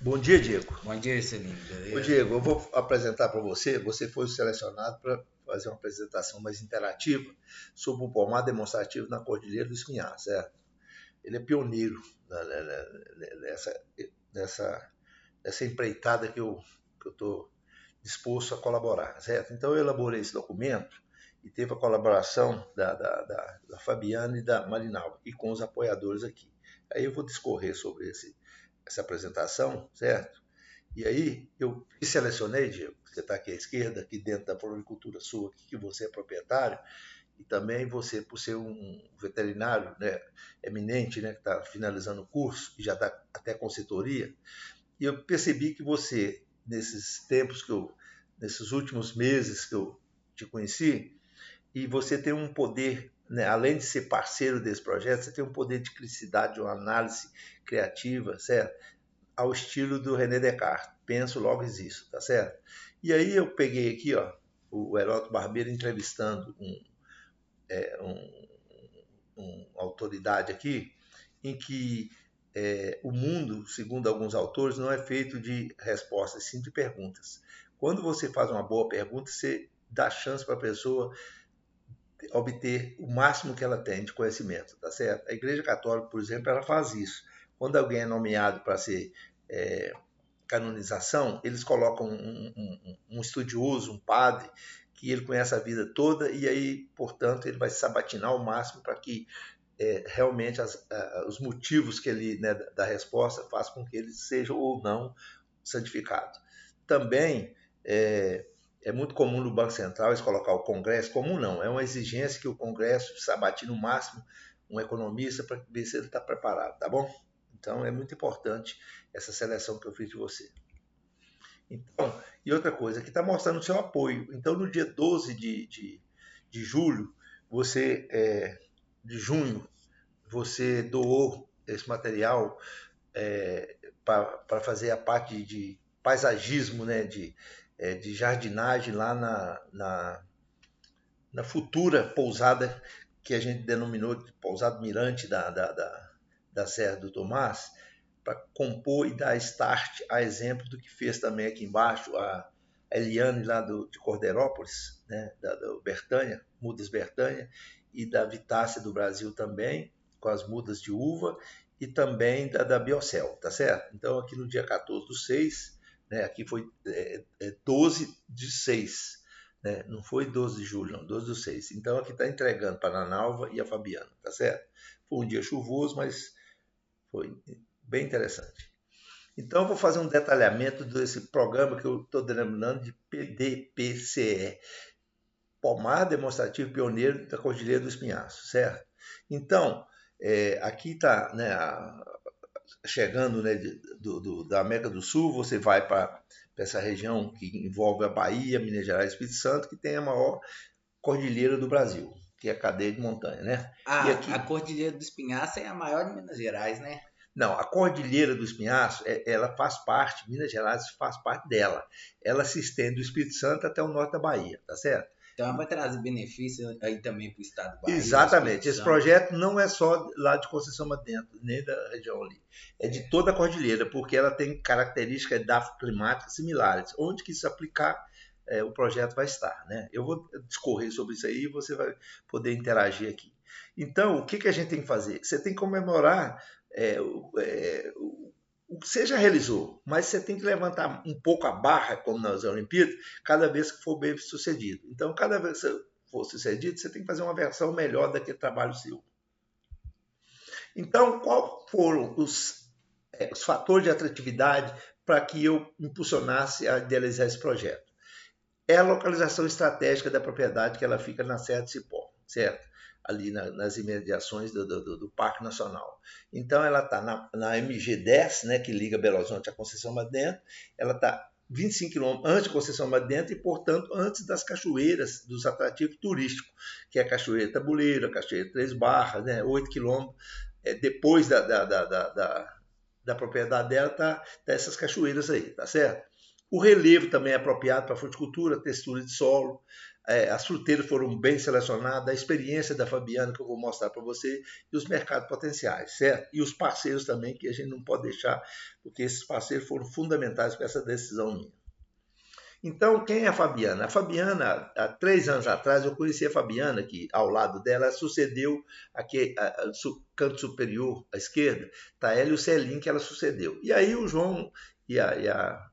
Bom dia, Diego. Bom dia, Celino, Ô, beleza? Diego, eu vou apresentar para você. Você foi selecionado para fazer uma apresentação mais interativa sobre o pomar demonstrativo na Cordilheira do Espinhar, certo? Ele é pioneiro nessa, nessa, nessa empreitada que eu estou disposto a colaborar, certo? Então, eu elaborei esse documento e teve a colaboração da Fabiana e da Marinalva, e com os apoiadores aqui. Aí eu vou discorrer sobre essa apresentação, certo? E aí eu selecionei, Diego, você está aqui à esquerda, aqui dentro da floricultura sua, aqui, que você é proprietário, e também você, por ser um veterinário, né, eminente, né, que está finalizando o curso, e já dá até consultoria, e eu percebi que você, nesses últimos meses que eu te conheci, e você tem um poder, né, além de ser parceiro desse projeto, você tem um poder de criticidade, de uma análise criativa, certo? Ao estilo do René Descartes. Penso, logo existo, tá certo? E aí eu peguei aqui, ó, o Heródoto Barbeiro entrevistando uma autoridade aqui, em que o mundo, segundo alguns autores, não é feito de respostas, sim de perguntas. Quando você faz uma boa pergunta, você dá chance para a pessoa obter o máximo que ela tem de conhecimento, tá certo? A Igreja Católica, por exemplo, ela faz isso. Quando alguém é nomeado para ser canonização, eles colocam um estudioso, um padre, que ele conhece a vida toda e aí, portanto, ele vai se sabatinar ao máximo para que realmente os motivos que ele, né, da resposta façam com que ele seja ou não santificado. Também é muito comum no Banco Central eles colocar o Congresso, comum não, é uma exigência que o Congresso sabatine no máximo um economista para ver se ele está preparado, tá bom? Então é muito importante essa seleção que eu fiz de você. Então, e outra coisa, que está mostrando o seu apoio. Então, no dia 12 de julho, de junho, você doou esse material para fazer a parte de paisagismo, né, de jardinagem lá na futura pousada que a gente denominou de pousada mirante da Serra do Tomás, para compor e dar start a exemplo do que fez também aqui embaixo a Eliane lá de Corderópolis, né, da Bertânia, Mudas Bertânia, e da Vitácia do Brasil também, com as mudas de uva, e também da Biocel, tá certo? Então aqui no dia 14/6, né, aqui foi 12/6, né? Não foi 12 de julho, não, 12/6. Então aqui está entregando para a Nalva e a Fabiana, tá certo? Foi um dia chuvoso, mas foi bem interessante. Então, eu vou fazer um detalhamento desse programa que eu estou denominando de PDPCE, Pomar Demonstrativo Pioneiro da Cordilheira do Espinhaço, certo? Então, aqui está, né, chegando, né, da América do Sul, você vai para essa região que envolve a Bahia, Minas Gerais e Espírito Santo, que tem a maior cordilheira do Brasil, que é a cadeia de montanha, né? E A aqui, Cordilheira do Espinhaço é a maior de Minas Gerais, né? não, a Cordilheira do Espinhaço, ela faz parte, Minas Gerais faz parte dela. Ela se estende do Espírito Santo até o norte da Bahia, tá certo? Então ela vai trazer benefício aí também para o estado do Bahia, Espírito Exatamente. Esse Santo. projeto não é só lá de Conceição Dentro, nem da região ali. É de toda a cordilheira, porque ela tem características climáticas similares. Onde que isso aplicar, o projeto vai estar, né? Eu vou discorrer sobre isso aí e você vai poder interagir aqui. Então, o que, que a gente tem que fazer? Você tem que comemorar o que você já realizou, mas você tem que levantar um pouco a barra, como nas Olimpíadas, cada vez que for bem sucedido. Então, cada vez que você for sucedido, você tem que fazer uma versão melhor daquele trabalho seu. Então, qual foram os fatores de atratividade para que eu impulsionasse a idealizar esse projeto? É a localização estratégica da propriedade, que ela fica na Serra do Cipó, certo? Ali nas imediações do Parque Nacional. Então, ela está na MG10, né, que liga Belo Horizonte à Conceição Madentro. Ela está 25 quilômetros antes de Conceição Madentro e, portanto, antes das cachoeiras, dos atrativos turísticos, que é a Cachoeira Tabuleiro, a Cachoeira Três Barras, né, 8 quilômetros depois da propriedade dela, tá essas cachoeiras aí, tá certo? O relevo também é apropriado para a fruticultura, textura de solo, as fruteiras foram bem selecionadas, a experiência da Fabiana que eu vou mostrar para você e os mercados potenciais, certo? E os parceiros também, que a gente não pode deixar, porque esses parceiros foram fundamentais para essa decisão minha. Então, quem é a Fabiana? A Fabiana, há 3 anos atrás, eu conheci a Fabiana, que ao lado dela sucedeu aqui, canto superior à esquerda, está ela e o Celim, que ela sucedeu. E aí o João e a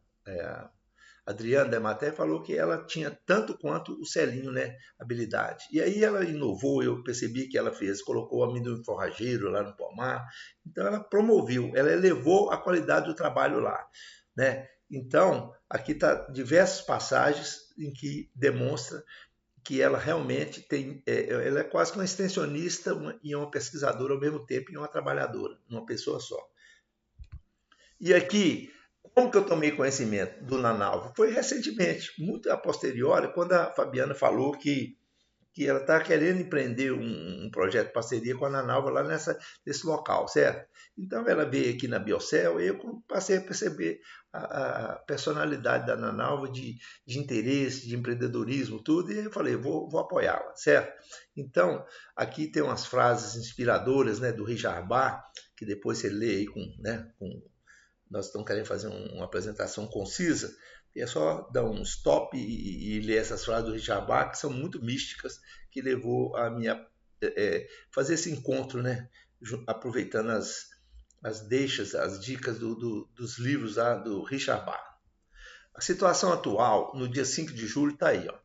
Adriana Dematé falou que ela tinha tanto quanto o Celinho, né, habilidade. E aí ela inovou, eu percebi que ela fez, colocou o amendoim forrageiro lá no pomar, então ela promoveu, ela elevou a qualidade do trabalho lá, né? Então, aqui está diversas passagens em que demonstra que ela realmente tem, ela é quase que uma extensionista e uma pesquisadora ao mesmo tempo e uma trabalhadora, uma pessoa só. E aqui, como que eu tomei conhecimento do Nanalva? Foi recentemente, muito a posteriori, quando a Fabiana falou que ela está querendo empreender um projeto de parceria com a Nanalva lá nesse local, certo? Então ela veio aqui na Biocel e eu passei a perceber a personalidade da Nanalva de interesse, de empreendedorismo, tudo, e eu falei, vou apoiá-la, certo? Então, aqui tem umas frases inspiradoras, né, do Richard Bach, que depois você lê aí nós estamos querendo fazer uma apresentação concisa, e é só dar um stop e ler essas frases do Richard Bach, que são muito místicas, que levou a minha fazer esse encontro, né? Aproveitando as deixas, as dicas dos livros lá do Richard Bach. A situação atual, no dia 5 de julho, está aí. Ó.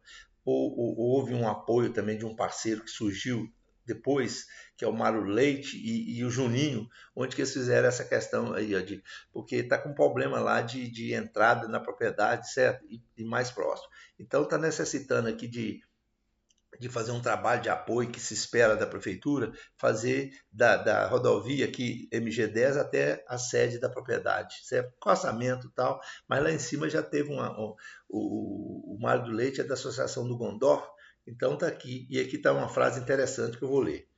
Houve um apoio também de um parceiro que surgiu depois, que é o Mário Leite e o Juninho, onde que eles fizeram essa questão aí, ó, porque está com problema lá de entrada na propriedade, certo? E mais próximo. Então está necessitando aqui de fazer um trabalho de apoio que se espera da prefeitura, fazer da rodovia aqui, MG10, até a sede da propriedade, certo? Com orçamento e tal, mas lá em cima já teve o Mário do Leite é da Associação do Gondor, então está aqui, e aqui está uma frase interessante que eu vou ler.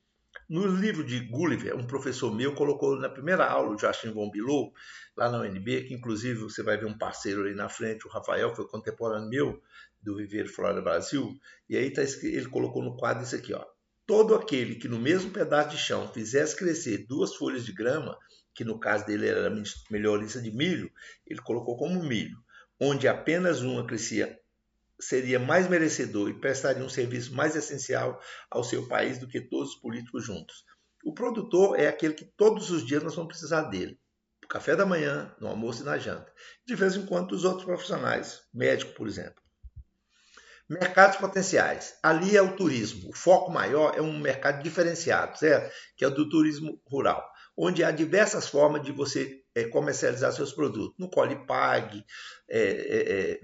No livro de Gulliver, um professor meu colocou na primeira aula, o Joachim von Bilou, lá na UNB, que inclusive você vai ver um parceiro ali na frente, o Rafael, foi contemporâneo meu, do Viveiro Flora Brasil, e aí ele colocou no quadro isso aqui, ó. Todo aquele que no mesmo pedaço de chão fizesse crescer 2 folhas de grama, que no caso dele era melhorista de milho, ele colocou como milho, onde apenas uma crescia, seria mais merecedor e prestaria um serviço mais essencial ao seu país do que todos os políticos juntos. O produtor é aquele que todos os dias nós vamos precisar dele. No café da manhã, no almoço e na janta. De vez em quando, os outros profissionais, médico, por exemplo. Mercados potenciais. Ali é o turismo. O foco maior é um mercado diferenciado, certo? Que é o do turismo rural, onde há diversas formas de você comercializar seus produtos. No Colhe Pague,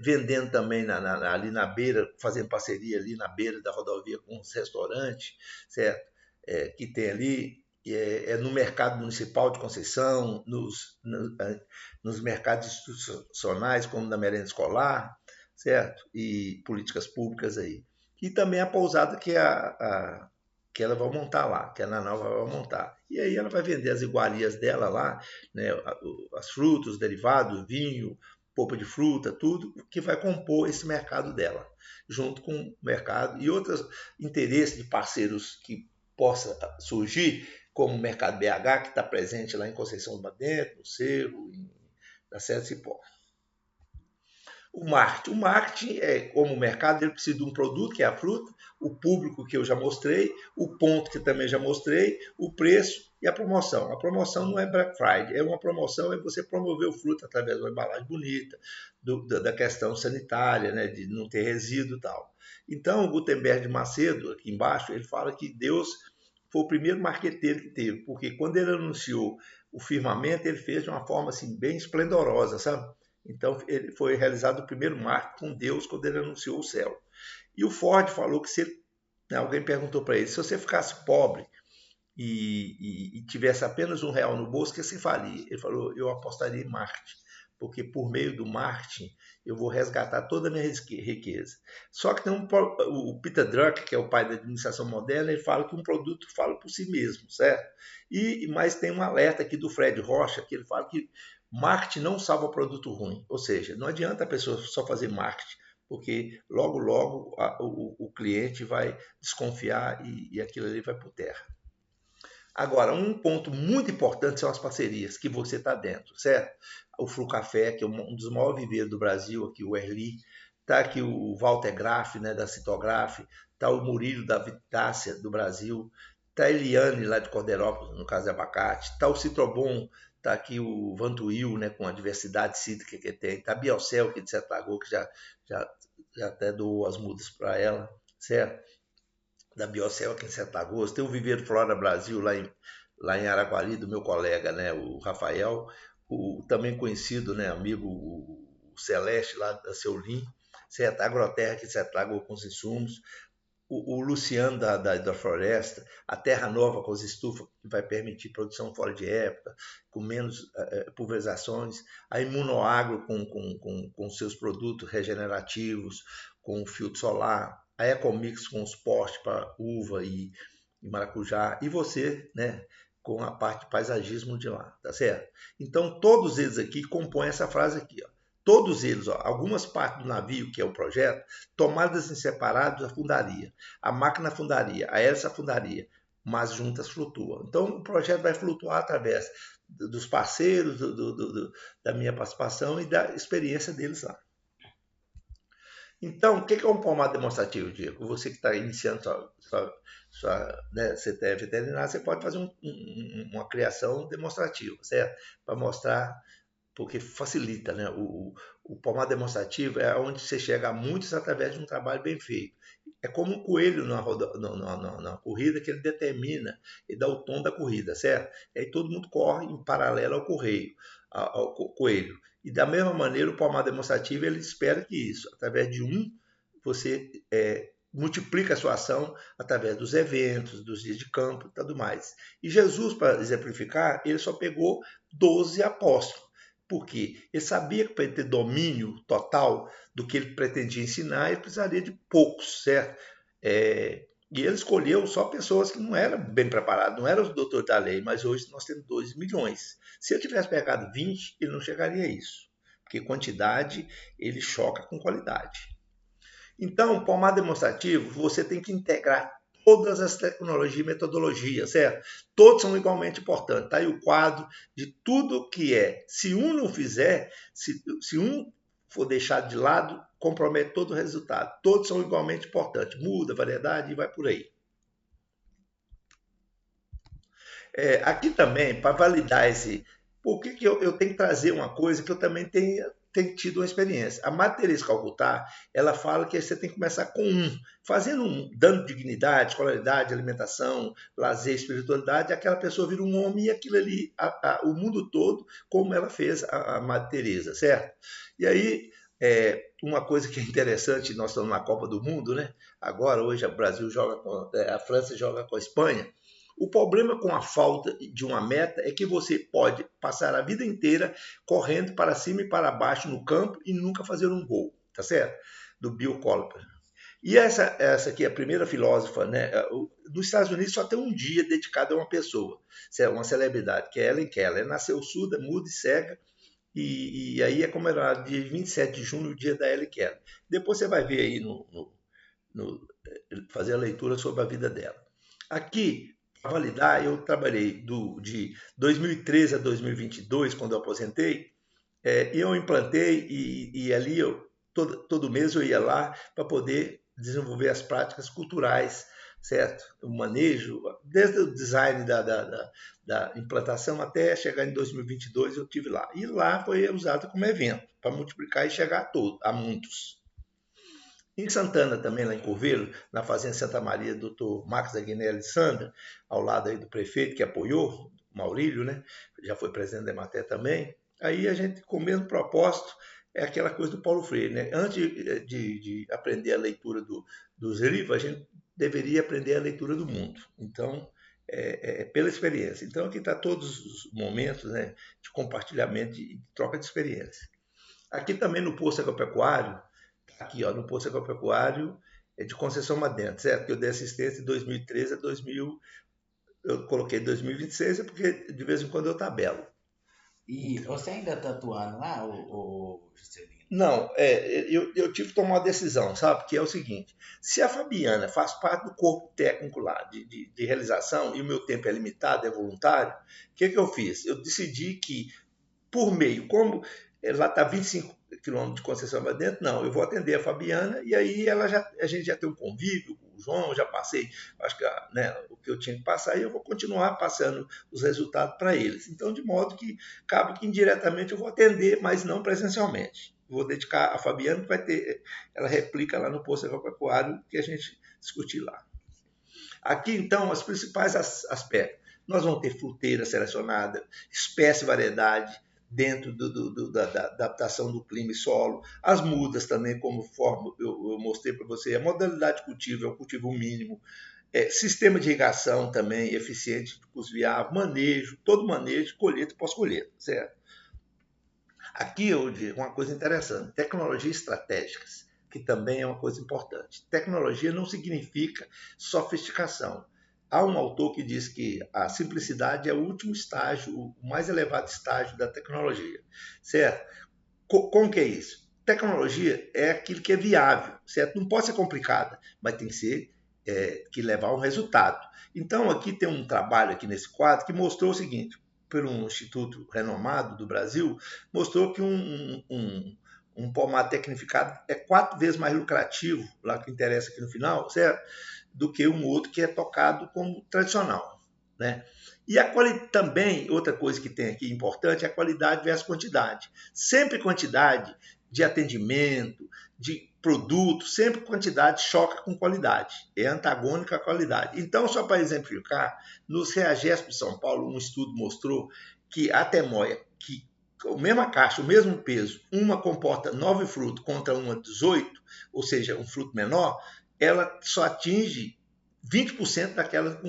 vendendo também ali na beira, fazendo parceria ali na beira da rodovia com os restaurantes, certo? Que tem ali, no mercado municipal de Conceição, nos mercados institucionais, como na merenda escolar, certo? E políticas públicas aí. E também a pousada que ela vai montar lá, que a Nanalva vai montar. E aí ela vai vender as iguarias dela lá, né? As frutas, os derivados, vinho, polpa de fruta, tudo que vai compor esse mercado dela, junto com o mercado e outros interesses de parceiros que possa surgir, como o Mercado BH, que está presente lá em Conceição do Badento, no Cerro, na Serra do Cipó. O marketing como o mercado, ele precisa de um produto, que é a fruta, o público, que eu já mostrei, o ponto, que também já mostrei, o preço e a promoção. A promoção não é Black Friday, uma promoção é você promover o fruto através de uma embalagem bonita, da questão sanitária, né, de não ter resíduo e tal. Então, o Gutenberg de Macedo, aqui embaixo, ele fala que Deus foi o primeiro marqueteiro que teve, porque quando ele anunciou o firmamento, ele fez de uma forma assim, bem esplendorosa, sabe? Então, ele foi realizado o primeiro marco com Deus quando ele anunciou o céu. E o Ford falou que alguém perguntou para ele, se você ficasse pobre e tivesse apenas R$1 no bolso, o que você faria? Ele falou, eu apostaria em marketing, porque por meio do marketing eu vou resgatar toda a minha riqueza. Só que tem o Peter Drucker, que é o pai da administração moderna, ele fala que um produto fala por si mesmo, certo? Mas tem um alerta aqui do Fred Rocha, que ele fala que marketing não salva produto ruim, ou seja, não adianta a pessoa só fazer marketing, porque logo, logo o cliente vai desconfiar e aquilo ali vai por terra. Agora, um ponto muito importante são as parcerias que você está dentro, certo? O Flu Café, que é um dos maiores viveiros do Brasil, aqui o Erli, está aqui o Walter Graff, né, da Citograf, está o Murilo da Vitácia, do Brasil, está a Eliane, lá de Corderópolis, no caso de abacate, está o Citrobon, está aqui o Vantuil, né, com a diversidade cítrica que tem, está a Biocel, que é de Sete Lagoas, que já até doou as mudas para ela, certo? Da Biocel aqui em Sete Lagoas, tem o Viveiro Flora Brasil lá em Araguari, do meu colega, né, o Rafael, o também conhecido, né, amigo, o Celeste lá da Seulim, certo? A Agroterra aqui em Sete Lagoas com os insumos, o Luciano da Floresta, a Terra Nova com as estufas, que vai permitir produção fora de época, com menos pulverizações, a Imunoagro com seus produtos regenerativos, com o filtro solar, a Ecomix com os postes para uva e maracujá, e você, né, com a parte de paisagismo de lá, tá certo? Então, todos eles aqui compõem essa frase aqui, ó. Todos eles, ó, algumas partes do navio, que é o projeto, tomadas em separados, afundaria. A máquina afundaria, a hélice afundaria, mas juntas flutuam. Então, o projeto vai flutuar através dos parceiros, da minha participação e da experiência deles lá. Então, o que é um pomar demonstrativo, Diego? Você que está iniciando sua né, CTF veterinária, você pode fazer uma criação demonstrativa, certo? Para mostrar, porque facilita, né? O pomar demonstrativo é onde você chega a muitos através de um trabalho bem feito. É como um coelho na corrida, que ele determina e dá o tom da corrida, certo? E aí todo mundo corre em paralelo ao coelho. E da mesma maneira, o pomar demonstrativo, ele espera que isso, através de você multiplica a sua ação através dos eventos, dos dias de campo e tudo mais. E Jesus, para exemplificar, ele só pegou 12 apóstolos. Por quê? Ele sabia que para ele ter domínio total do que ele pretendia ensinar, ele precisaria de poucos, certo? E ele escolheu só pessoas que não eram bem preparadas, não eram os doutores da lei, mas hoje nós temos 2 milhões. Se ele tivesse pegado 20, ele não chegaria a isso, porque quantidade ele choca com qualidade. Então, o pomar demonstrativo, você tem que integrar todas as tecnologias e metodologias, certo? Todos são igualmente importantes. Está aí o quadro de tudo que é. Se um não fizer, se um for deixado de lado, compromete todo o resultado. Todos são igualmente importantes. Muda, variedade e vai por aí. Aqui também, para validar por que eu tenho que trazer uma coisa que eu também tenho tido uma experiência. A Matriz Calcutá, ela fala que você tem que começar com fazendo dando dignidade, escolaridade, alimentação, lazer, espiritualidade, aquela pessoa vira um homem e aquilo ali, o mundo todo, como ela fez a Madre Teresa, certo? E aí, uma coisa que é interessante, nós estamos na Copa do Mundo, né? Agora, hoje, o Brasil a França joga com a Espanha. O problema com a falta de uma meta é que você pode passar a vida inteira correndo para cima e para baixo no campo e nunca fazer um gol, tá certo? Do Bill Cooper. E essa aqui é a primeira filósofa, né? Nos Estados Unidos só tem um dia dedicado a uma pessoa, uma celebridade, que é Helen Keller. Ela nasceu surda, muda e cega, e aí é comemorado dia 27 de junho, o dia da Helen Keller. Depois você vai ver aí fazer a leitura sobre a vida dela. Aqui, para validar, eu trabalhei de 2013 a 2022, quando eu aposentei, e eu implantei, e ali todo mês eu ia lá para poder desenvolver as práticas culturais, certo? O manejo, desde o design da implantação até chegar em 2022, eu tive lá. E lá foi usado como evento, para multiplicar e chegar a muitos. Em Santana também, lá em Curvelo, na Fazenda Santa Maria, doutor Marcos Aguinelli Sandra, ao lado aí do prefeito que apoiou, Maurílio, né? Já foi presidente da Emater também. Aí a gente, com o mesmo propósito, é aquela coisa do Paulo Freire, né? Antes de aprender a leitura dos livros, a gente deveria aprender a leitura do mundo. Então, pela experiência. Então, aqui está todos os momentos, né, de compartilhamento e de troca de experiência. Aqui também no posto agropecuário, aqui ó, no posto agropecuário de Conceição Madento, certo? Que eu dei assistência de 2013 a 2000, eu coloquei 2026 porque de vez em quando eu tabelo. E você ainda está atuando lá, Juscelino? Não, eu tive que tomar uma decisão, sabe? Que é o seguinte: se a Fabiana faz parte do corpo técnico lá de realização e o meu tempo é limitado, é voluntário, o que eu fiz? Eu decidi que, por meio, como lá está 25 quilômetros de Conceição lá dentro, não, eu vou atender a Fabiana e aí a gente já tem um convívio com o João, já passei, acho que né, o que eu tinha que passar e eu vou continuar passando os resultados para eles. Então, de modo que cabe que indiretamente eu vou atender, mas não presencialmente. Vou dedicar a Fabiana, que vai ter, ela replica lá no posto agropecuário que a gente discutir lá. Aqui, então, os principais aspectos. Nós vamos ter fruteira selecionada, espécie e variedade dentro da adaptação do clima e solo. As mudas também, como forma, eu mostrei para você, a modalidade de cultivo é o cultivo mínimo. Sistema de irrigação também eficiente, custo viável, manejo, todo manejo, colheita e pós-colheita, certo? Aqui eu digo uma coisa interessante, tecnologias estratégicas, que também é uma coisa importante. Tecnologia não significa sofisticação. Há um autor que diz que a simplicidade é o último estágio, o mais elevado estágio da tecnologia, certo? Como que é isso? Tecnologia é aquilo que é viável, certo? Não pode ser complicada, mas tem que ser que levar a um resultado. Então aqui tem um trabalho aqui nesse quadro que mostrou o seguinte: por um instituto renomado do Brasil, mostrou que um pomar tecnificado é 4 vezes mais lucrativo, lá que interessa aqui no final, certo? Do que um outro que é tocado como tradicional, né? E a qualidade também, outra coisa que tem aqui importante, é a qualidade versus quantidade. Sempre quantidade de atendimento, de produto, sempre quantidade choca com qualidade, é antagônica à qualidade. Então, só para exemplificar, nos Reagesp de São Paulo, um estudo mostrou que a temoia, que a mesma caixa, o mesmo peso, uma comporta 9 frutos contra uma 18, ou seja, um fruto menor, ela só atinge 20% daquela,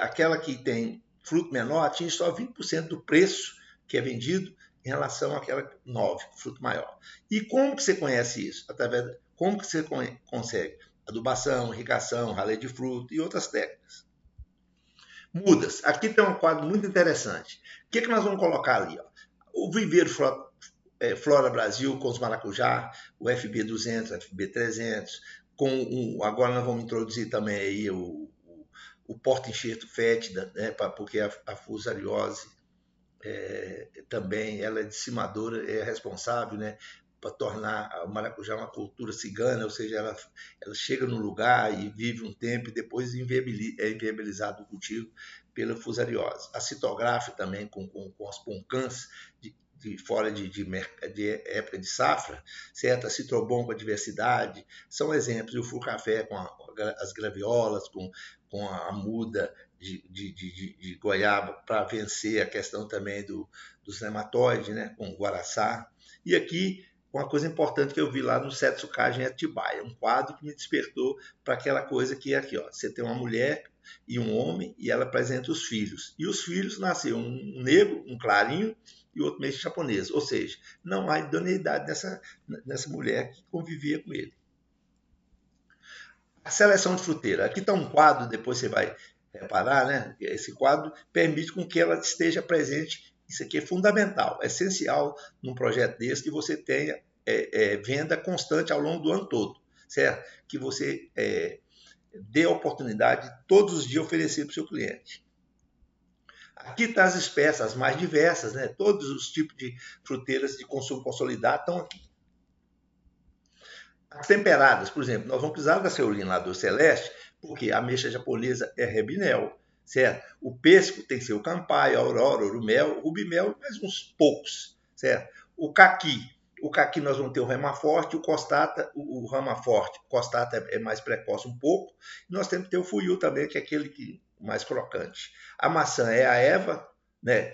aquela que tem fruto menor atinge só 20% do preço que é vendido em relação àquela 9, fruto maior. E como que você conhece isso? Como que você consegue? Adubação, irrigação, ralé de fruto e outras técnicas. Mudas. Aqui tem um quadro muito interessante. O que nós vamos colocar ali? Ó? O viveiro Flora Brasil com os maracujá, o FB200, FB300, agora nós vamos introduzir também aí o porta-enxerto fétida, né, porque a fusariose também ela é dissimadora, é responsável, né, para tornar o maracujá uma cultura cigana, ou seja, ela chega no lugar e vive um tempo e depois é inviabilizado o cultivo pela fusariose. A citográfica também com as poncãs fora de época de safra, certo? A citrobom com a diversidade, são exemplos. E o full-café com as graviolas, com a muda de goiaba, para vencer a questão também dos nematóides, né? Com o guaraçá. E aqui, uma coisa importante que eu vi lá no Setsukagem Atibaia, um quadro que me despertou para aquela coisa que é aqui, ó, você tem uma mulher e um homem e ela apresenta os filhos. E os filhos nasceram um negro, um clarinho, e outro meio japonês. Ou seja, não há idoneidade nessa mulher que convivia com ele. A seleção de fruteira. Aqui está um quadro, depois você vai reparar, né? Esse quadro permite com que ela esteja presente. Isso aqui é fundamental, é essencial num projeto desse que você tenha venda constante ao longo do ano todo, certo? Que você dê a oportunidade de todos os dias oferecer para o seu cliente. Aqui está as espécies, as mais diversas, né? Todos os tipos de fruteiras de consumo consolidado estão aqui. As temperadas, por exemplo, nós vamos precisar da ceolina lá do Celeste, porque a ameixa japonesa é rebinel, certo? O pêssego tem que ser o campai, a aurora, o urumel, o rubimel, mais uns poucos, certo? O caqui nós vamos ter o rama forte, o costata, o rama forte. O costata é mais precoce um pouco. E nós temos que ter o fuiu também, que é aquele mais crocante. A maçã é a Eva, né?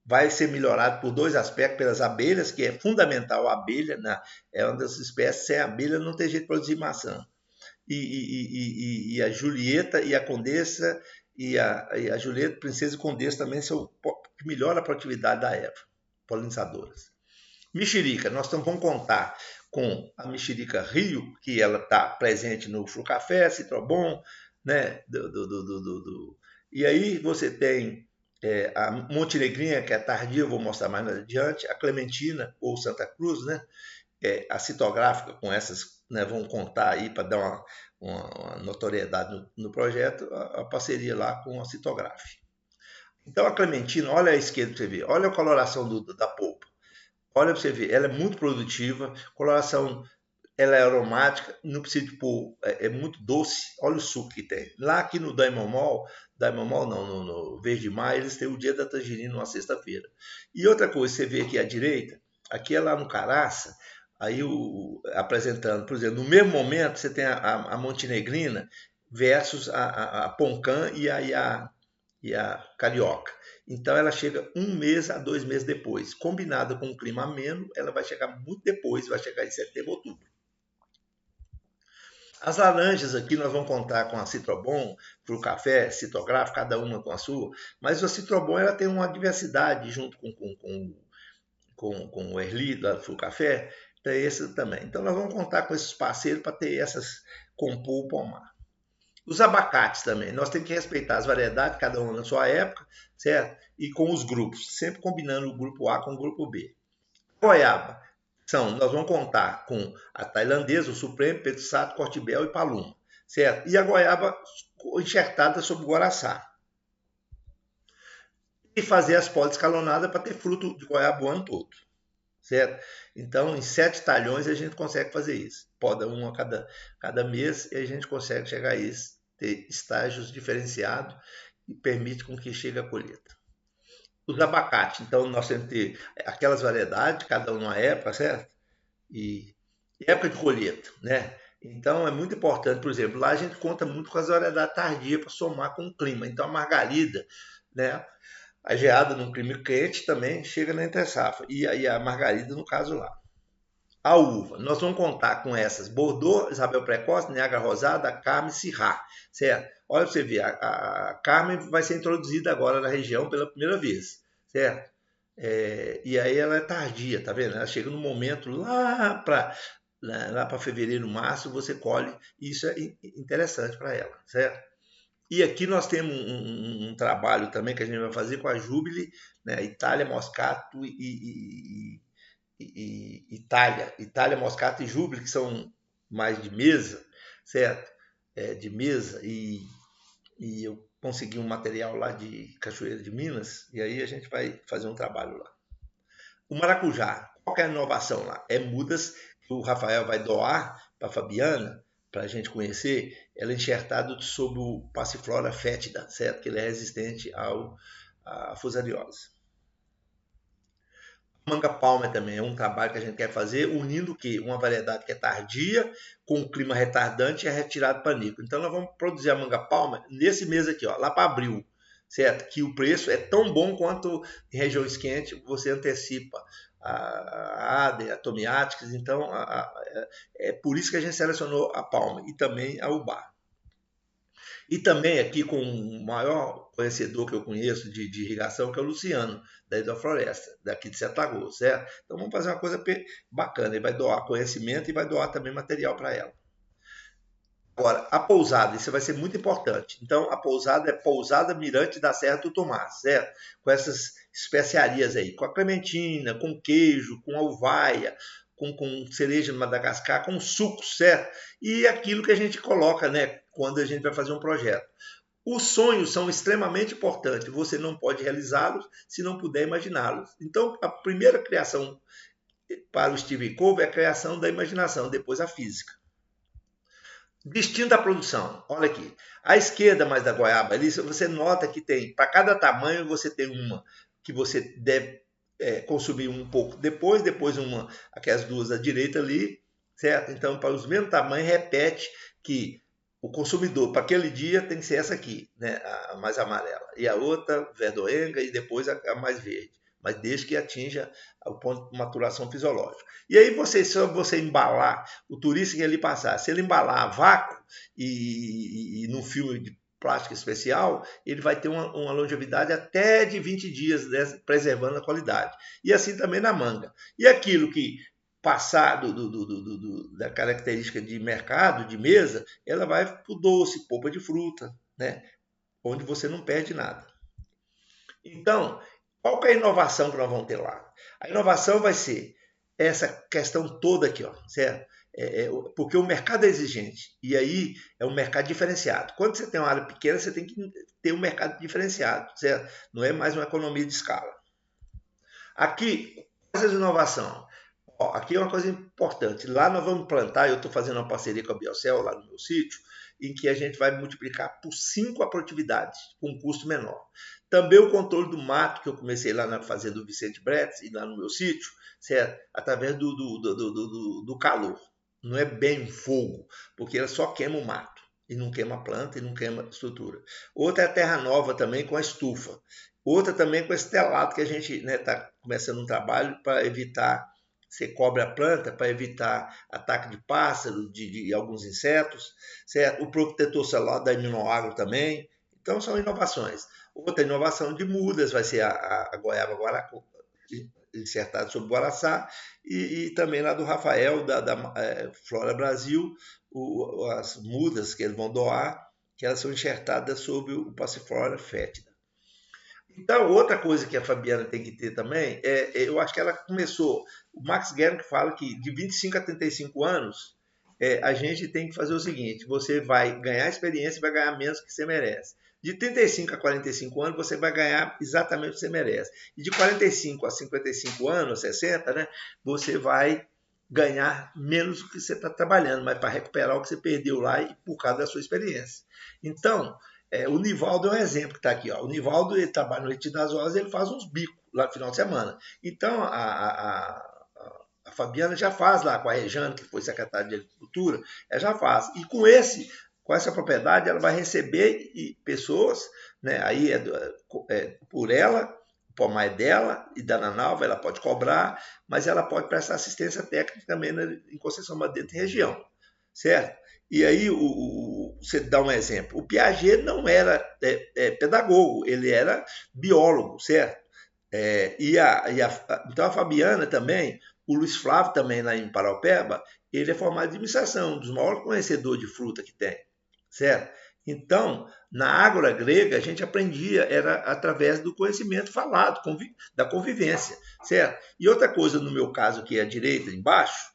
Vai ser melhorado por 2 aspectos, pelas abelhas, que é fundamental a abelha, né? É uma das espécies, sem abelha não tem jeito de produzir maçã. E a Julieta e a Condessa, e a Julieta, Princesa e Condessa também são que melhoram a produtividade da Eva, polinizadoras. Mexerica, nós vamos contar com a mexerica Rio, que ela está presente no Frucafé, Citrobom, né? E aí você tem a Montenegrinha, que é tardia, eu vou mostrar mais adiante, a Clementina ou Santa Cruz, né? A citográfica, com essas, né, vão contar aí para dar uma notoriedade no projeto, a parceria lá com a citográfica. Então a Clementina, olha a esquerda para você ver, olha a coloração da polpa, olha para você ver, ela é muito produtiva, coloração, ela é aromática, não precisa de pôr, é muito doce, olha o suco que tem. Lá aqui no Diamond Mall não, no Verde Mar, eles têm o dia da tangerina numa sexta-feira. E outra coisa, você vê aqui à direita, aqui é lá no Caraça, aí apresentando, por exemplo, no mesmo momento você tem a Montenegrina versus a Poncã e a Carioca. Então ela chega 1 mês a 2 meses depois. Combinada com um clima ameno, ela vai chegar muito depois, vai chegar em setembro, outubro. As laranjas aqui nós vamos contar com a Citrobon, para o café, citográfico, cada uma com a sua, mas a Citrobon ela tem uma diversidade junto com o Erli do café, tem esse também. Então nós vamos contar com esses parceiros para ter essas, compor o pomar. Os abacates também, nós temos que respeitar as variedades, cada uma na sua época, certo? E com os grupos, sempre combinando o grupo A com o grupo B. Goiaba, nós vamos contar com a tailandesa, o Supremo, Pedro Sato, Cortibel e Paluma, certo? E a goiaba enxertada sobre o Guaraçá. E fazer as podas escalonadas para ter fruto de goiaba o ano todo, certo? Então, em 7 talhões a gente consegue fazer isso. Poda um a cada mês e a gente consegue chegar a isso, ter estágios diferenciados e permite com que chegue a colheita. Os abacates, então nós temos que ter aquelas variedades, cada uma época, certo? E época de colheita, né? Então é muito importante, por exemplo, lá a gente conta muito com as variedades tardias para somar com o clima. Então a margarida, né? A geada num clima quente também chega na entre safra. E a margarida no caso lá. A uva, nós vamos contar com essas: Bordeaux, Isabel Precoce, Niágara Rosada, Carme e Syrah, certo? Olha para você ver, a Carme vai ser introduzida agora na região pela primeira vez, certo? E aí ela é tardia, tá vendo? Ela chega no momento lá para fevereiro, março, você colhe, e isso é interessante para ela, certo? E aqui nós temos um trabalho também que a gente vai fazer com a Jubilee, né? Itália, Moscato e Itália, Moscato e Jubilee, que são mais de mesa, certo? De mesa, e eu consegui um material lá de Cachoeira de Minas, e aí a gente vai fazer um trabalho lá. O maracujá, qual que é a inovação lá? É mudas que o Rafael vai doar para a Fabiana, para a gente conhecer, ela é enxertada sob o Passiflora fétida, certo? Que ele é resistente à fusariose. Manga palma também é um trabalho que a gente quer fazer, unindo uma variedade que é tardia, com o clima retardante e a retirada panico. Então nós vamos produzir a manga palma nesse mês aqui, ó, lá para abril, certo? Que o preço é tão bom quanto em regiões quentes, você antecipa a ADE, a Tomiáticas, então é por isso que a gente selecionou a palma e também a ubá. E também aqui com o maior conhecedor que eu conheço de irrigação, que é o Luciano, da Hidrofloresta, daqui de Sete Lagoas, certo? Então vamos fazer uma coisa bacana, ele vai doar conhecimento e vai doar também material para ela. Agora, a pousada, isso vai ser muito importante. Então, a pousada é Pousada Mirante da Serra do Tomás, certo? Com essas especiarias aí, com a clementina, com queijo, com alvaia, com cereja de Madagascar, com suco, certo? E aquilo que a gente coloca, né, quando a gente vai fazer um projeto. Os sonhos são extremamente importantes, você não pode realizá-los se não puder imaginá-los. Então, a primeira criação para o Steve Covey é a criação da imaginação, depois a física. Destino da produção, olha aqui. À esquerda mais da goiaba, ali você nota que tem, para cada tamanho você tem uma que você deve consumir um pouco depois aquelas duas à direita ali, certo? Então, para os mesmos tamanhos, repete que o consumidor, para aquele dia, tem que ser essa aqui, né? A mais amarela. E a outra, verdoenga, e depois a mais verde. Mas desde que atinja o ponto de maturação fisiológica. E aí, só você embalar, o turista que ali passar, se ele embalar a vácuo e num filme de plástico especial, ele vai ter uma longevidade até de 20 dias, né, preservando a qualidade. E assim também na manga. E aquilo que passar da característica de mercado, de mesa, ela vai para o doce, polpa de fruta, né? Onde você não perde nada. Então, qual que é a inovação que nós vamos ter lá? A inovação vai ser essa questão toda aqui, ó, certo? Porque o mercado é exigente, e aí é um mercado diferenciado. Quando você tem uma área pequena, você tem que ter um mercado diferenciado, certo? Não é mais uma economia de escala. Aqui, essa inovação. Ó, aqui é uma coisa importante. Lá nós vamos plantar, eu estou fazendo uma parceria com a Biocel, lá no meu sítio, em que a gente vai multiplicar por 5 a produtividade, com um custo menor. Também o controle do mato, que eu comecei lá na fazenda do Vicente Bretes, e lá no meu sítio, certo? Através do calor. Não é bem um fogo, porque ela só queima o mato, e não queima a planta, e não queima a estrutura. Outra é a terra nova também, com a estufa. Outra também com esse telato, que a gente está começando um trabalho para evitar. Você cobre a planta para evitar ataque de pássaro, de alguns insetos, certo? O protetor solar da Iminoagro também. Então, são inovações. Outra inovação de mudas vai ser a goiaba guaracu, insertada sobre o Guaraçá, e também lá do Rafael, da Flora Brasil, as mudas que eles vão doar, que elas são enxertadas sobre o Passiflora fétida. Então, outra coisa que a Fabiana tem que ter também, eu acho que ela começou, o Max Guerin fala que de 25 a 35 anos, a gente tem que fazer o seguinte, você vai ganhar experiência e vai ganhar menos que você merece. De 35 a 45 anos, você vai ganhar exatamente o que você merece. E de 45 a 55 anos, 60, né, você vai ganhar menos do que você está trabalhando, mas para recuperar o que você perdeu lá e por causa da sua experiência. Então, o Nivaldo é um exemplo que está aqui. Ó. O Nivaldo ele trabalha no Retiro das Horas, ele faz uns bicos lá no final de semana. Então, a Fabiana já faz lá com a Rejane, que foi secretária de Agricultura, ela já faz. E com essa propriedade, ela vai receber pessoas, né? Aí por ela, o pomar é dela e da Nanalva, ela pode cobrar, mas ela pode prestar assistência técnica também em Conceição Madeira e região, certo? E aí, você dá um exemplo, o Piaget não era pedagogo, ele era biólogo, certo? Então a Fabiana também, o Luiz Flávio também lá em Paraupeba, ele é formado em administração, um dos maiores conhecedores de fruta que tem, certo? Então, na Ágora grega, a gente aprendia, era através do conhecimento falado, da convivência, certo? E outra coisa, no meu caso, que é a direita, embaixo,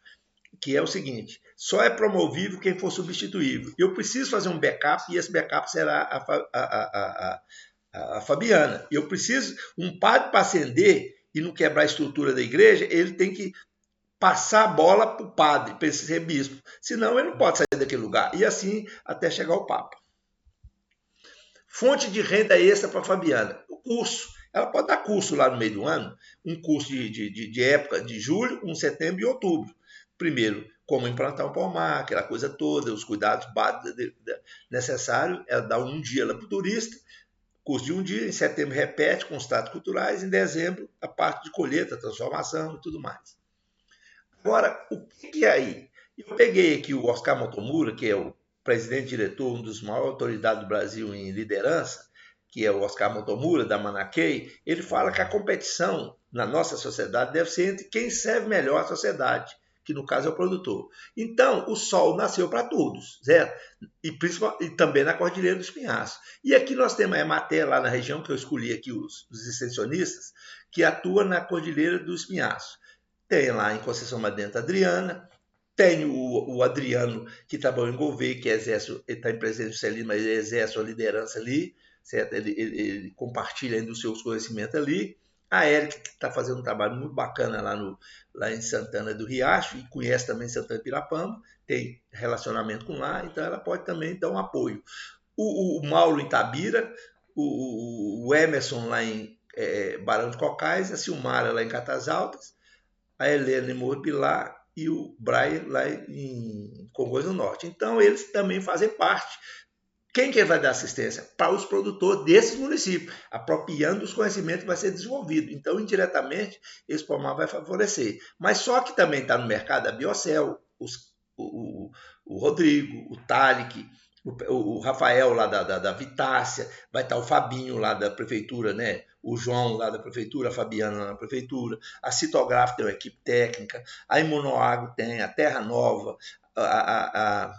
que é o seguinte, só é promovível quem for substituível. Eu preciso fazer um backup e esse backup será a Fabiana. Eu preciso, um padre para ascender e não quebrar a estrutura da igreja, ele tem que passar a bola para o padre, para ele ser bispo. Senão ele não pode sair daquele lugar. E assim até chegar ao Papa. Fonte de renda extra para a Fabiana. O curso. Ela pode dar curso lá no meio do ano, um curso de época de julho, setembro e outubro. Primeiro, como implantar um pomar, aquela coisa toda, os cuidados básicos necessários. Ela dá um dia lá para o turista, curso de um dia, em setembro repete com os tratos culturais, em dezembro a parte de colheita, transformação e tudo mais. Agora, o que é aí? Eu peguei aqui o Oscar Motomura, que é o presidente-diretor, um dos maiores autoridades do Brasil em liderança, que é o Oscar Motomura, da Manaquei, ele fala que a competição na nossa sociedade deve ser entre quem serve melhor a sociedade, que no caso é o produtor. Então, o sol nasceu para todos, certo? E também na Cordilheira do Espinhaço. E aqui nós temos a Emater, lá na região, que eu escolhi aqui os extensionistas, que atua na Cordilheira do Espinhaço. Tem lá em Conceição Madeira Adriana, tem o Adriano, que trabalhou em Gouveia, que ele está em Presidente do Celino, mas ele exerce a liderança ali, certo? Ele compartilha ainda os seus conhecimentos ali. A Érica, que está fazendo um trabalho muito bacana lá em Santana do Riacho, e conhece também Santana de Pirapamba, tem relacionamento com lá, então ela pode também dar um apoio. O Mauro em Tabira, o Emerson lá em Barão de Cocais, a Silmara lá em Catas Altas, a Helena em Morbilá e o Brian lá em Congonhas do Norte. Então, eles também fazem parte. Quem que vai dar assistência? Para os produtores desses municípios, apropriando os conhecimentos que vai ser desenvolvido. Então, indiretamente, esse pomar vai favorecer. Mas só que também está no mercado a Biocel, o Rodrigo, o Talik, o Rafael lá da Vitácia, vai estar o Fabinho lá da prefeitura, né? O João lá da prefeitura, a Fabiana lá na prefeitura, a Citográfica tem uma equipe técnica, a Imunoagro tem, a Terra Nova, a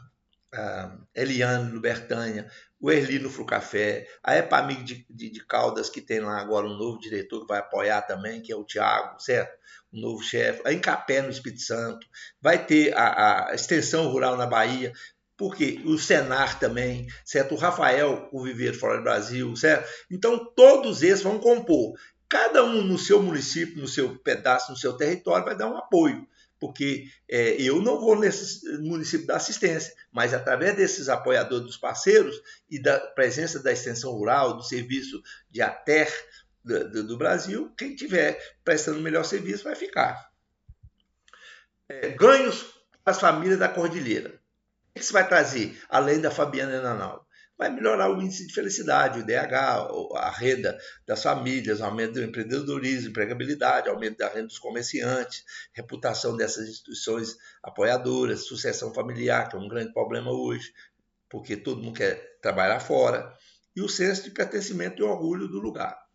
Eliane no Bertanha, o Erli no Frucafé, a Epamig de Caldas, que tem lá agora um novo diretor que vai apoiar também, que é o Thiago, certo? Um novo chefe, a Incapé no Espírito Santo, vai ter a extensão rural na Bahia, porque o Senar também, certo? O Rafael, o Viveiro Fora do Brasil, certo? Então, todos esses vão compor. Cada um no seu município, no seu pedaço, no seu território, vai dar um apoio, porque eu não vou nesse município dar assistência, mas através desses apoiadores dos parceiros e da presença da extensão rural, do serviço de ATER do Brasil, quem tiver prestando o melhor serviço vai ficar. Ganhos para as famílias da Cordilheira. O que isso vai trazer, além da Fabiana e Nanaldo? Vai melhorar o índice de felicidade, o IDH, a renda das famílias, aumento do empreendedorismo, empregabilidade, aumento da renda dos comerciantes, reputação dessas instituições apoiadoras, sucessão familiar, que é um grande problema hoje, porque todo mundo quer trabalhar fora, e o senso de pertencimento e orgulho do lugar.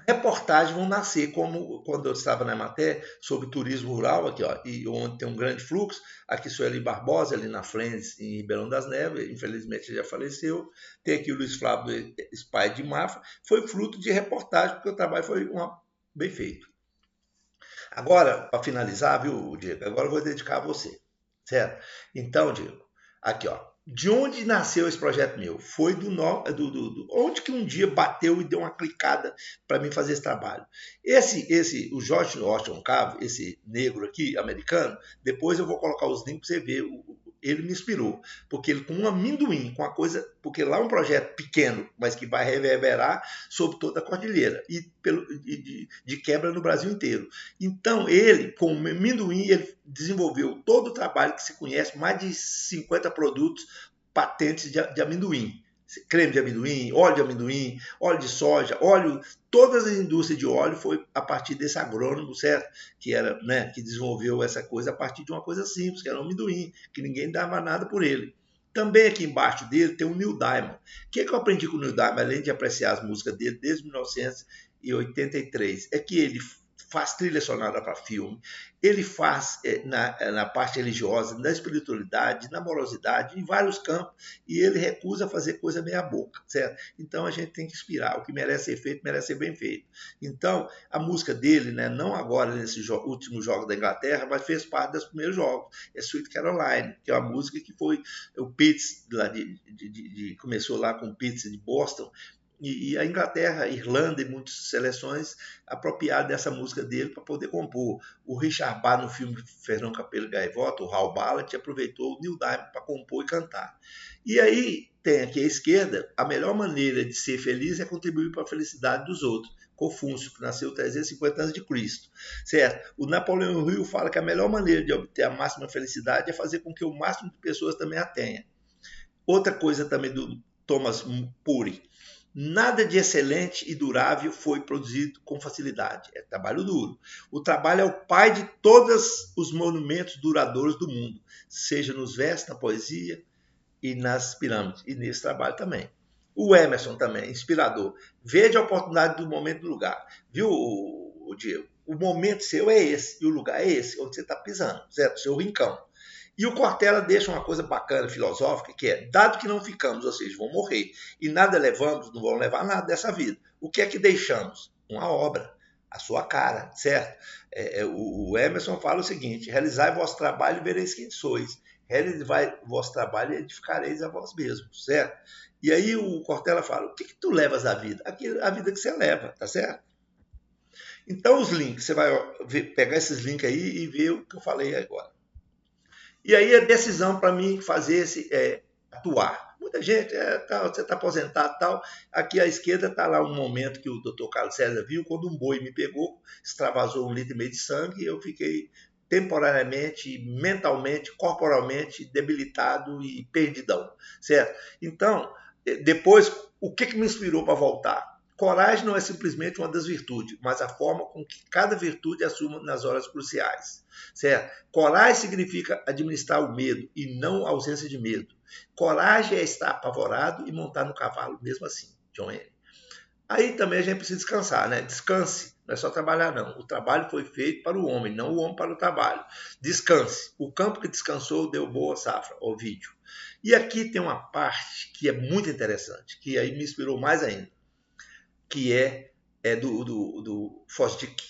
Reportagens vão nascer, como quando eu estava na matéria sobre turismo rural, aqui, ó, e onde tem um grande fluxo. Aqui sou Eli Barbosa, ali na Flendes, em Ribeirão das Neves, infelizmente ele já faleceu. Tem aqui o Luiz Flávio Spy de Mafra. Foi fruto de reportagem, porque o trabalho foi bem feito. Agora, para finalizar, viu, Diego? Agora eu vou dedicar a você, certo? Então, Diego, aqui, ó. De onde nasceu esse projeto meu? Foi onde que um dia bateu e deu uma clicada para mim fazer esse trabalho. O George Washington Carver, esse negro aqui, americano, depois eu vou colocar os links para você ver. Ele me inspirou, porque ele com um amendoim, com uma coisa, porque lá é um projeto pequeno, mas que vai reverberar sobre toda a cordilheira e de quebra no Brasil inteiro. Então ele, com o amendoim, ele desenvolveu todo o trabalho que se conhece, mais de 50 produtos, patentes de amendoim. Creme de amendoim, óleo de soja, óleo, todas as indústrias de óleo foi a partir desse agrônomo, certo? Que era, né, que desenvolveu essa coisa a partir de uma coisa simples, que era o amendoim, que ninguém dava nada por ele. Também aqui embaixo dele tem o Neil Diamond. O que eu aprendi com o Neil Diamond, além de apreciar as músicas dele desde 1983, é que ele faz trilha sonora para filme, ele faz na parte religiosa, na espiritualidade, na morosidade, em vários campos, e ele recusa fazer coisa meia boca, certo? Então a gente tem que inspirar, o que merece ser feito, merece ser bem feito. Então, a música dele, né, não agora nesse último jogo da Inglaterra, mas fez parte dos primeiros jogos, é Sweet Caroline, que é uma música que foi o Pitts, lá começou lá com o Pitts de Boston, e a Inglaterra, a Irlanda e muitas seleções apropriaram dessa música dele para poder compor. O Richard Bach, no filme Fernão Capelo e Gaivota, o Raul Ballard, aproveitou o Neil Diamond para compor e cantar. E aí tem aqui à esquerda, a melhor maneira de ser feliz é contribuir para a felicidade dos outros. Confúcio, que nasceu 350 anos de Cristo, certo? O Napoleão Hill fala que a melhor maneira de obter a máxima felicidade é fazer com que o máximo de pessoas também a tenha. Outra coisa também do Thomas Puri: nada de excelente e durável foi produzido com facilidade. É trabalho duro. O trabalho é o pai de todos os monumentos duradouros do mundo, seja nos versos, na poesia e nas pirâmides. E nesse trabalho também. O Emerson também, inspirador. Veja a oportunidade do momento e do lugar. Viu, Diego? O momento seu é esse e o lugar é esse, onde você está pisando, certo? Seu rincão. E o Cortella deixa uma coisa bacana, filosófica, que é: dado que não ficamos, ou seja, vão morrer, e nada levamos, não vão levar nada dessa vida. O que é que deixamos? Uma obra, a sua cara, certo? O Emerson fala o seguinte: realizai vosso trabalho e vereis quem sois. Realizai vosso trabalho e edificareis a vós mesmos, certo? E aí o Cortella fala: o que tu levas da vida? A vida que você leva, tá certo? Então os links, você vai pegar esses links aí e ver o que eu falei agora. E aí a decisão para mim fazer atuar. Muita gente, você está aposentado e tal. Aqui à esquerda está lá um momento que o Dr. Carlos César viu, quando um boi me pegou, extravasou 1,5 litro de sangue, e eu fiquei temporariamente, mentalmente, corporalmente debilitado e perdidão, certo? Então, depois, o que me inspirou para voltar? Coragem não é simplesmente uma das virtudes, mas a forma com que cada virtude assuma nas horas cruciais, certo? Coragem significa administrar o medo e não a ausência de medo. Coragem é estar apavorado e montar no cavalo, mesmo assim. John Henry. Aí também a gente precisa descansar, né? Descanse, não é só trabalhar, não. O trabalho foi feito para o homem, não o homem para o trabalho. Descanse. O campo que descansou deu boa safra, Ovídio. E aqui tem uma parte que é muito interessante, que aí me inspirou mais ainda, que é do Fosdick,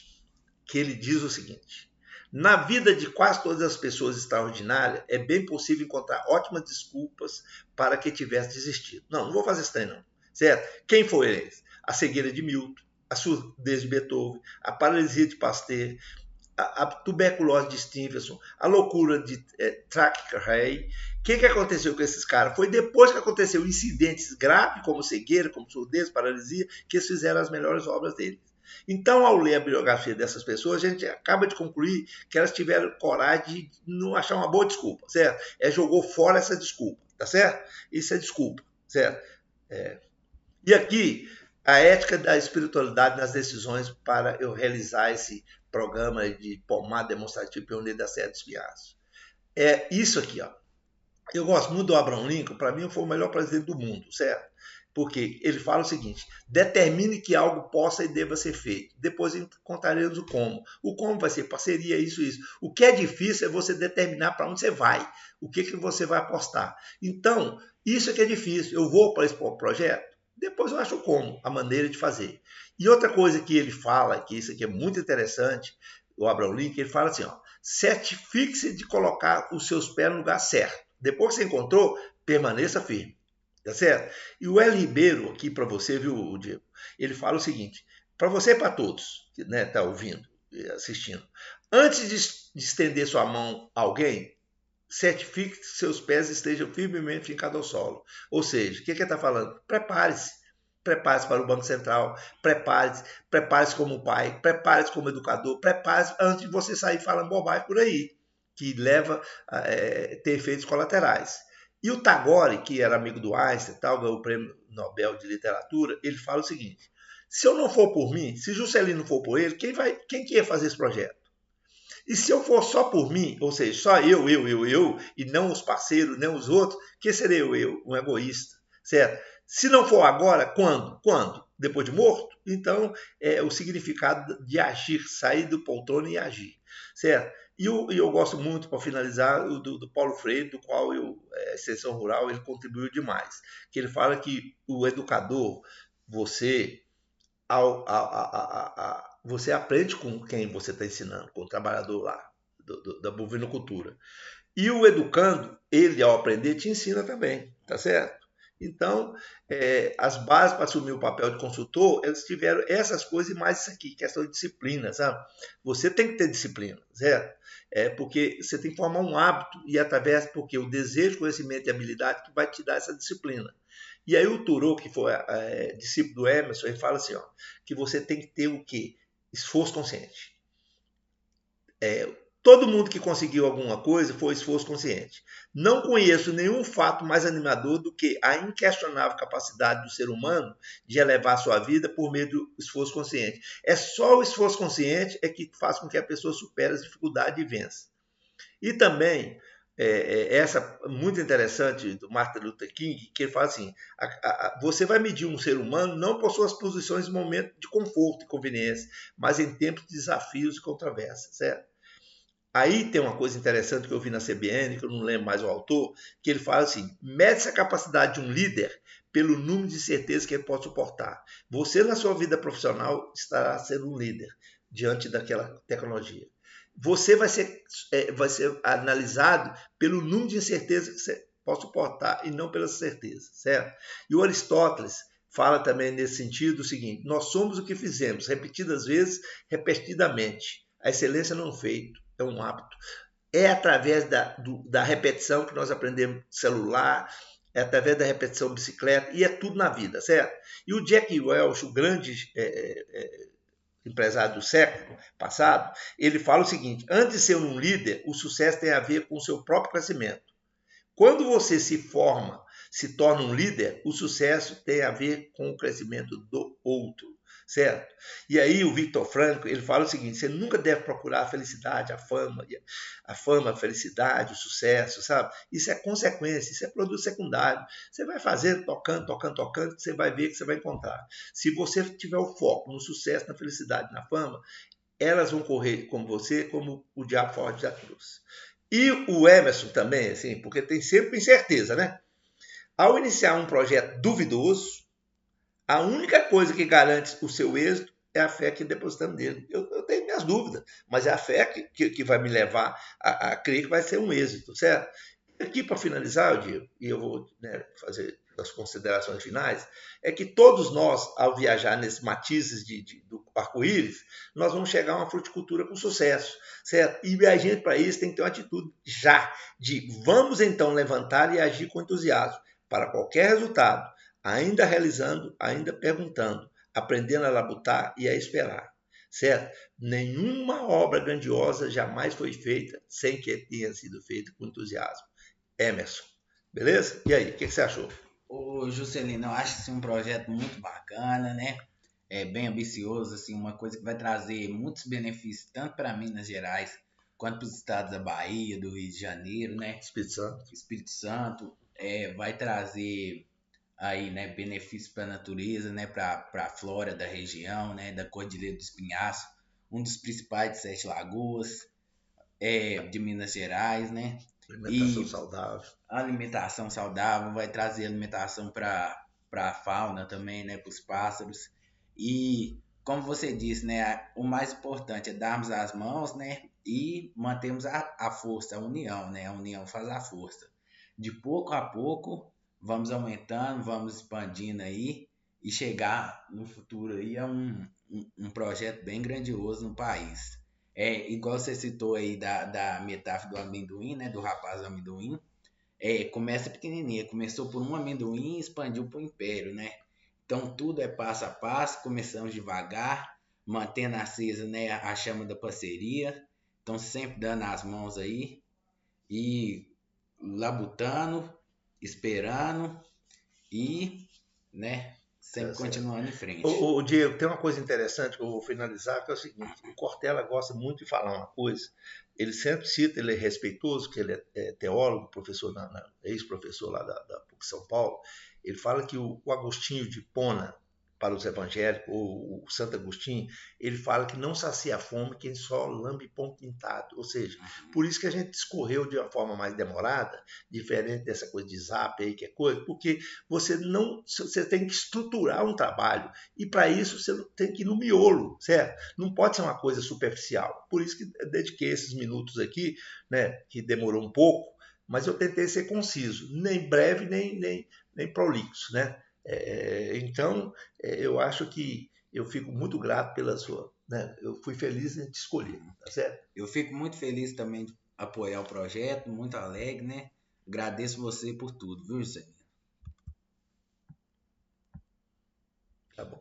que ele diz o seguinte: na vida de quase todas as pessoas extraordinárias, é bem possível encontrar ótimas desculpas para que tivesse desistido. Não vou fazer isso daí não, certo? Quem foi eles? A cegueira de Milton, a surdez de Beethoven, a paralisia de Pasteur, a tuberculose de Stevenson, a loucura de Thackeray. O que aconteceu com esses caras? Foi depois que aconteceu incidentes graves, como cegueira, como surdez, paralisia, que eles fizeram as melhores obras deles. Então, ao ler a biografia dessas pessoas, a gente acaba de concluir que elas tiveram coragem de não achar uma boa desculpa, certo? Jogou fora essa desculpa, tá certo? Isso é desculpa, certo? E aqui, a ética da espiritualidade nas decisões para eu realizar esse programa de pomada demonstrativa pioneiro da Serra dos Fiaços. É isso aqui, ó. Eu gosto muito do Abraham Lincoln, para mim foi o melhor presidente do mundo, certo? Porque ele fala o seguinte: determine que algo possa e deva ser feito. Depois encontraremos o como. O como vai ser parceria, isso. O que é difícil é você determinar para onde você vai, o que você vai apostar. Então, isso é que é difícil. Eu vou para esse projeto, depois eu acho o como, a maneira de fazer. E outra coisa que ele fala, que isso aqui é muito interessante, o Abraham Lincoln, ele fala assim, ó: certifique-se de colocar os seus pés no lugar certo. Depois que você encontrou, permaneça firme. Tá certo? E o L. Ribeiro, aqui para você, viu, Diego? Ele fala o seguinte, para você e para todos que tá ouvindo, assistindo: antes de estender sua mão a alguém, certifique que seus pés estejam firmemente fincados ao solo. Ou seja, o que ele está falando? Prepare-se. Prepare-se para o Banco Central, prepare-se como pai, prepare-se como educador, prepare-se antes de você sair falando bobagem por aí, que leva a ter efeitos colaterais. E o Tagore, que era amigo do Einstein, tal, ganhou o Prêmio Nobel de Literatura, ele fala o seguinte: se eu não for por mim, se Juscelino não for por ele, quem que ia fazer esse projeto? E se eu for só por mim, ou seja, só eu, e não os parceiros, nem os outros, que seria eu, um egoísta, certo? Se não for agora, quando? Quando? Depois de morto? Então, é o significado de agir, sair do poltrona e agir, certo? E eu gosto muito, para finalizar, do Paulo Freire, do qual a extensão rural, ele contribuiu demais. Que ele fala que o educador, você, você aprende com quem você está ensinando, com o trabalhador lá, da bovinocultura. E o educando, ele, ao aprender, te ensina também, tá certo? Então, as bases para assumir o papel de consultor, eles tiveram essas coisas e mais isso aqui, questão de disciplina, sabe? Você tem que ter disciplina, certo? Porque você tem que formar um hábito e porque o desejo, conhecimento e habilidade que vai te dar essa disciplina. E aí o Thoreau, que foi discípulo do Emerson, ele fala assim, ó, que você tem que ter o quê? Esforço consciente. Todo mundo que conseguiu alguma coisa foi esforço consciente. Não conheço nenhum fato mais animador do que a inquestionável capacidade do ser humano de elevar sua vida por meio do esforço consciente. É só o esforço consciente que faz com que a pessoa supere as dificuldades e vença. E também, essa muito interessante do Martin Luther King, que ele fala assim: você vai medir um ser humano não por suas posições em momentos de conforto e conveniência, mas em tempos de desafios e controvérsias, certo? Aí tem uma coisa interessante que eu vi na CBN, que eu não lembro mais o autor, que ele fala assim: mede-se a capacidade de um líder pelo número de certezas que ele pode suportar. Você, na sua vida profissional, estará sendo um líder diante daquela tecnologia. Você vai ser analisado pelo número de incertezas que você pode suportar e não pelas certezas, certo? E o Aristóteles fala também nesse sentido o seguinte: nós somos o que fizemos, repetidas vezes, repetidamente. A excelência não é um feito, é um hábito. É através da repetição que nós aprendemos celular, é através da repetição bicicleta, e é tudo na vida, certo? E o Jack Welch, o grande empresário do século passado, ele fala o seguinte: antes de ser um líder, o sucesso tem a ver com o seu próprio crescimento. Quando você se forma, se torna um líder, o sucesso tem a ver com o crescimento do outro, certo? E aí o Viktor Frankl, ele fala o seguinte: você nunca deve procurar a felicidade, a fama, a felicidade, o sucesso, sabe? Isso é consequência, isso é produto secundário. Você vai fazendo, tocando, que você vai ver que você vai encontrar. Se você tiver o foco no sucesso, na felicidade, na fama, elas vão correr com você como o diabo foge da cruz. E o Emerson também, assim, porque tem sempre incerteza, né? Ao iniciar um projeto duvidoso, a única coisa que garante o seu êxito é a fé que depositamos nele. Eu tenho minhas dúvidas, mas é a fé que vai me levar a crer que vai ser um êxito, certo? E aqui, para finalizar, Diego, e eu vou, né, fazer as considerações finais, é que todos nós, ao viajar nesses matizes do arco-íris, nós vamos chegar a uma fruticultura com sucesso, certo? E a gente, para isso, tem que ter uma atitude já, de vamos então levantar e agir com entusiasmo para qualquer resultado, ainda realizando, ainda perguntando, aprendendo a labutar e a esperar, certo? Nenhuma obra grandiosa jamais foi feita sem que tenha sido feita com entusiasmo. Emerson, beleza? E aí, o que você achou? Ô, Juscelino, eu acho assim, um projeto muito bacana, né? É bem ambicioso, assim, uma coisa que vai trazer muitos benefícios tanto para Minas Gerais quanto para os estados da Bahia, do Rio de Janeiro, né? Espírito Santo. Espírito Santo, vai trazer aí, né, benefícios para a natureza, né, para a flora da região, né, da Cordilheira do Espinhaço, um dos principais de Sete Lagoas, de Minas Gerais, né? Alimentação E saudável. a alimentação saudável vai trazer alimentação para a fauna também, né, para os pássaros. E como você disse, né, o mais importante é darmos as mãos, né, e mantermos a força, a união, né? A união faz a força. De pouco a pouco, vamos aumentando, vamos expandindo aí e chegar no futuro aí a um projeto bem grandioso no país. Igual você citou aí da metáfora do amendoim, né? Do rapaz do amendoim. Começa pequenininha, começou por um amendoim e expandiu para o império, né? Então tudo é passo a passo, começamos devagar, mantendo acesa, né, a chama da parceria. Então sempre dando as mãos aí e labutando, esperando e, né, Tá sempre certo. continuando em frente. Diego, tem uma coisa interessante que eu vou finalizar, que é o seguinte: o Cortella gosta muito de falar uma coisa, ele sempre cita, ele é respeitoso, que ele é teólogo, professor, ex-professor lá da PUC São Paulo. Ele fala que o Agostinho de Hipona, para os evangélicos, ou o Santo Agostinho, ele fala que não sacia a fome quem só lambe pão pintado. Ou seja, por isso que a gente discorreu de uma forma mais demorada, diferente dessa coisa de zap aí, que é coisa, porque você tem que estruturar um trabalho e para isso você tem que ir no miolo, certo? Não pode ser uma coisa superficial. Por isso que dediquei esses minutos aqui, né, que demorou um pouco, mas eu tentei ser conciso, nem breve nem prolixo, né? Então, eu acho que eu fico muito grato pela sua, né? Eu fui feliz em te escolher, tá certo? Eu fico muito feliz também de apoiar o projeto, muito alegre, né? Agradeço você por tudo, viu, Zé? Tá bom.